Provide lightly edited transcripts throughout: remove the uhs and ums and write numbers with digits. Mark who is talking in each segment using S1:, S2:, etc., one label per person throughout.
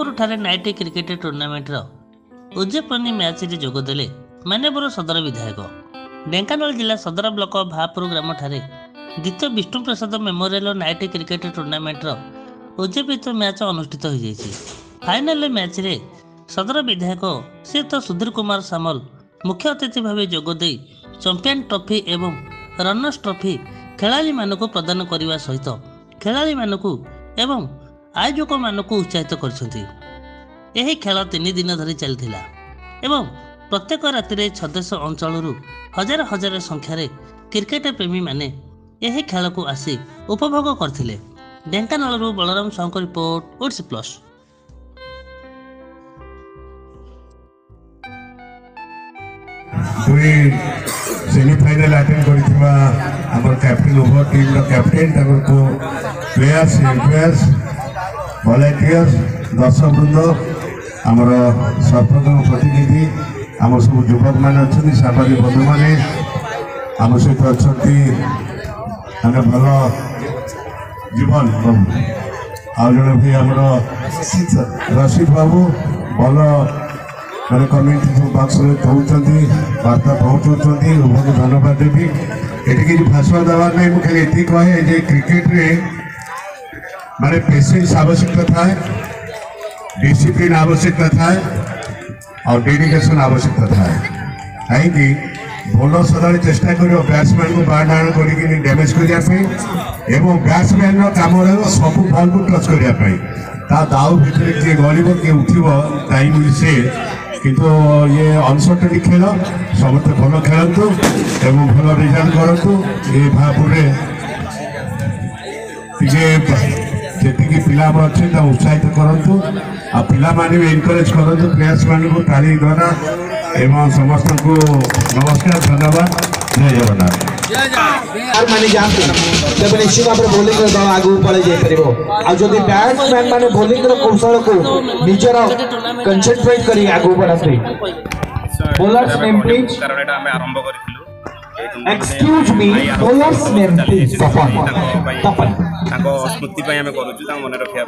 S1: महापुर night cricket tournament उद्यापनी match रे जोगदेले मान्यवर सदर विधायक ढेंकानाल जिला सदर ब्लॉक महापुर ग्राम द्वितीय Vishnu Prasad memorial night cricket tournament उद्यापित मैच अनुष्ठित हो जाइए। फाइनल मैच रे सदर विधायक श्रीयुत सुधीर कुमार सामल मुख्य अतिथि भाव जोगदे चैंपियन ट्रॉफी एवं रनर्स ट्रॉफी खेलाड़ी मानक प्रदान करने सहित खेलाड़ी मानक एवं आयोजक मानक उत्साहित कर खेल 3 दिन धरी चलता एवं प्रत्येक राति छदेश अंचल हजार हजार संख्यार क्रिकेट प्रेमी माने यह खेल को आसी उपभोग करते। Dhenkanal Balaram Sahu report Odisha plus.
S2: Semifinal attend करथिबा हमर कैप्टन ओवर टीम रो कैप्टन तकर को प्लेयर्स एम्पायर्स वॉलंटियर्स दर्शक वृंद हमर सरपंच प्रतिनिधि हमर सब युवक मान अच्छी सामाजिक बंधु मैंने आम सहित अच्छा भल जीवन आज जन भी आम रशीद बाबू भल मैंने कम्युनिटी बक्स में कहते वार्ता पहुँचाऊँ उभय धन्यवाद देवी। ये किसी भाषण देवार नहीं मुझे ये कहे जे क्रिकेट रे माने पेशेंस आवश्यकता थाए, डिसिप्लिन आवश्यकता थाए और डेडिकेशन आवश्यकता थाए। कहीं बॉलर सदा चेष्टा कर बैट्समैन को बाढ़ डाण कर डैमेज करने बैट्समैन काम रहा सब बॉल को टच करने दाऊ भितर किए गल किए उठब टाइम से किंतु ये अनसर्टेन खेल समस्त भल खेलतु एवं भल रिजल्ट करूँ। ये महापुर जी पिला अच्छे उत्साहित करूँ आ पिला माने भी एनकरेज करूँ प्लेयर्स मान को ताली द्वारा एवं समस्त को नमस्कार धन्यवाद। जय जगन्नाथ।
S3: माने जानते तब निश्चित भाव बोलिंग दल आगू पड़े जापर जदि बैट्समैन माने बोलिंग कौशल को निजर कंसंट्रेट करी आगू बढ़ाते bowlers name please excuse me bowlers name please Tapan
S4: Smriti आम करूँ मन रखा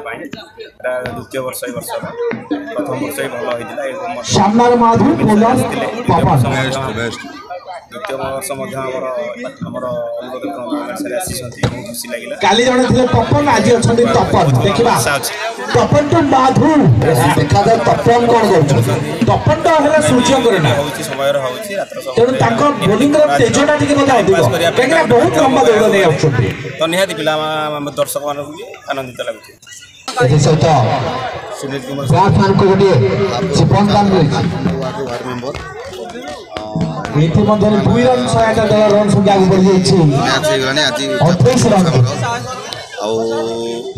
S4: द्वितीय वर्ष प्रथम वर्ष भल होता
S3: शानदार माधु बॉलर्स तपन
S4: द्वितीय वर्ष खुशी लगे
S3: काली जने थे तपन आज अछंती तपन देखिबा तपन तो माधु देखा जाय तपन कोन करछ तपन तो हेला सूर्य करे ना
S4: होची समय रो होची रात्र सब
S3: तेन ताको बॉलिंग रो तेजटा ठीक मत अधिक केकरा बहुत लंबा दौड़ नै आछंती
S4: तो निहाती पिला दर्शक मान आनंदित लागुଛି
S3: एते सहित
S4: सुनील कुमार
S3: बैट्समैन को गोटे जीवन दान करछि
S4: वार्ड मेंबर
S3: नीति मध्य 2 रन सहायता दल रन संख्या आगे बढ़ जाइए
S5: मैच हेगलानी आज
S3: 28 रन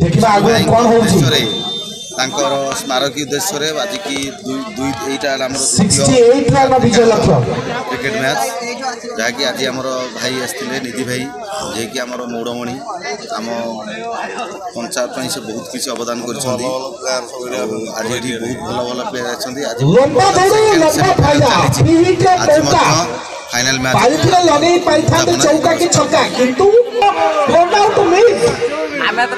S3: देखिबा आगे कोन होउछि
S5: तांकर स्मारकी उद्देश्य रे आज की दुई एटा हमर
S3: 68 रन विजय लक्ष्य
S5: क्रिकेट मैच जाकी आज हमर भाई आस्थिले निधि भाई जे कि हमर मौड़मणि हम पंचायत पई से बहुत किसी अवदान करछथि आज एठी बहुत भलो भलो प्लेयर अछथि आज
S3: लंबा दौड़ लंबा फायदा पीट मौका
S5: फाइनल मैच
S3: पारिथिले लगे पाइथाते चौका की छक्का किंतु रन आउट मिस आमे तो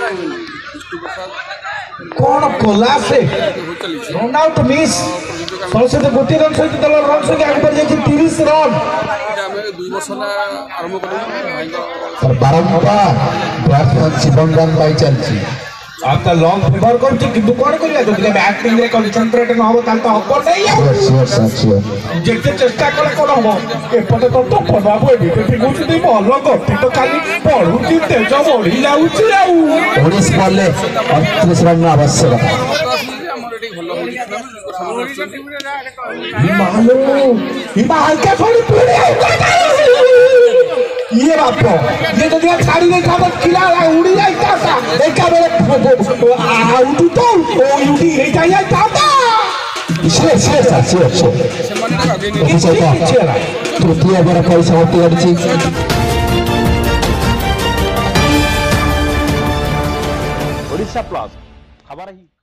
S3: कौन कोला से रन आउट मिस सरस्वती गोटी रन सहित दल रन संख्या आगे बढ़ जाई 30 रन
S6: हमें 2 वर्ष आरंभ करूँ
S3: बारंबार बैट्समैन जीवन दान पाई चलछि आपका लॉन्ग फेवर करछि किंतु कोन करिया जदि बैटिंग रे कंसंट्रेट न हो ताल तो हको नहीं जेते चेष्टा करे कोन हो एपटे तो पबाबो एडी ते गुछि बॉल गति तो खाली पळुछि तेज बढी जाउछि आ 19 बॉल ले 38 रन आवश्यक हिमालय के थोड़ी पीड़े ये बाप ये तो दिया छाड़ी नहीं खाबत किला उड़ी जाता था एका बेले आउट तो ओ उड़ी हे जाया जाता से तृतीय बार पैसा होती गडची
S7: ओडिशा प्लस खबर ही।